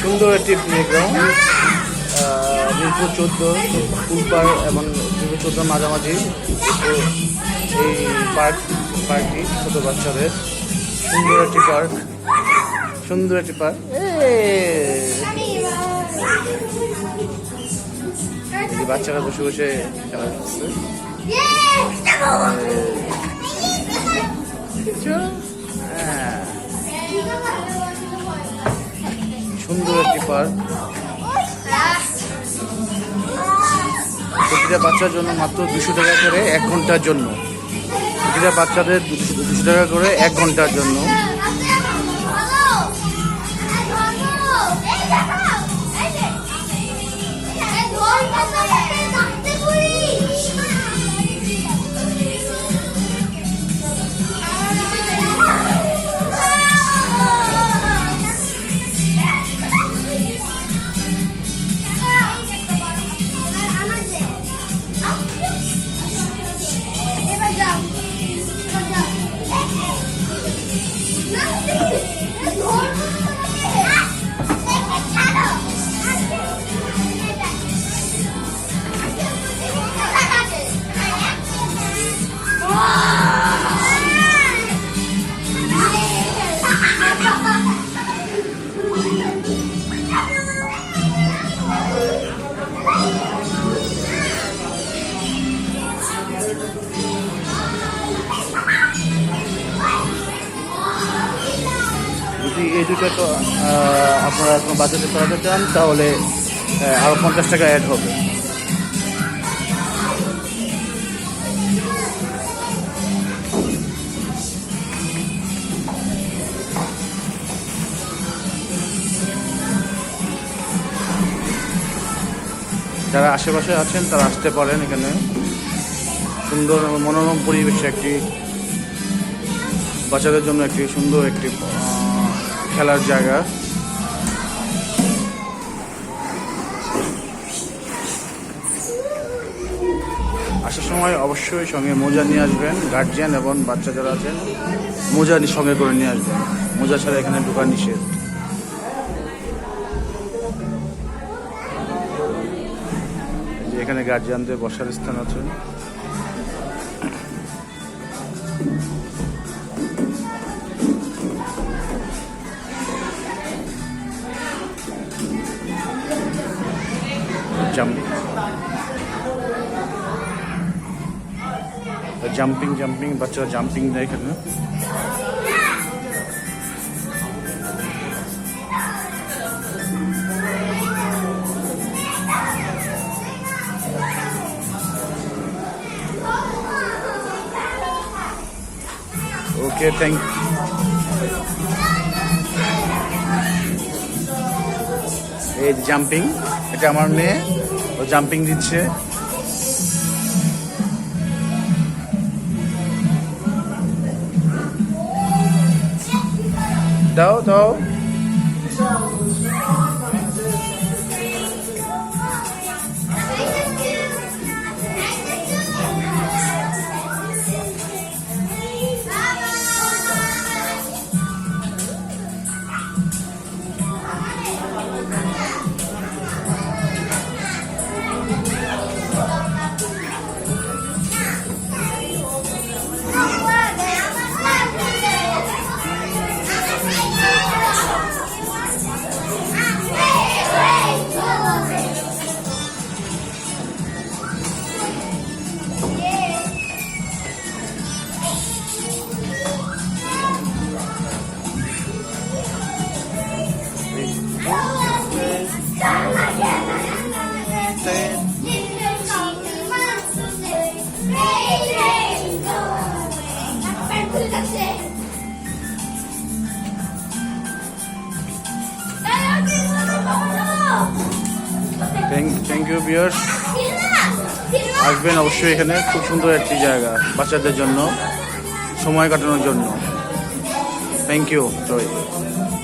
সুন্দর একটি প্লেগ্রাউন্ড, মিরপুর 14 ফুলপাড় এবং মিরপুর 14 মাঝামাঝি এই পার্কটি ছোট বাচ্চাদের সুন্দর একটি পার্ক। বাচ্চারা বসে বসে খেলা করছে। সুন্দর একটি পার্ক, প্রতিটা বাচ্চার জন্য মাত্র 200 টাকা করে 1 ঘন্টার জন্য। প্রতিটা বাচ্চাদের 200 টাকা করে 1 ঘন্টার জন্য। এই দুটো তো আপনারা কোনো বাচ্চাদের করাতে চান তাহলে আরও 50 টাকা অ্যাড হবে। যারা আশেপাশে আছেন তারা আসতে পারেন। এখানে সুন্দর মনোরম পরিবেশে একটি বাচ্চাদের জন্য একটি সুন্দর একটি খেলার জায়গা। আসার সময় অবশ্যই সঙ্গে মোজা নিয়ে আসবেন। গার্জিয়ান এবং বাচ্চা যারা আছেন মোজা সঙ্গে করে নিয়ে আসবেন। মোজা ছাড়া এখানে ঢোকা নিষেধ। এখানে গার্জিয়ানদের বসার স্থান আছে। জাম্পিং বাচ্চারা জাম্পিং দেয় এখানে। Okay, thank you. এই জাম্পিং, এটা আমার মেয়ে, ও জাম্পিং দিচ্ছে। দাও দাও। Thank you viewers. আসবেন অবশ্যই, এখানে খুব সুন্দর একটি জায়গা বাচ্চাদের জন্য সময় কাটানোর জন্য। Thank you.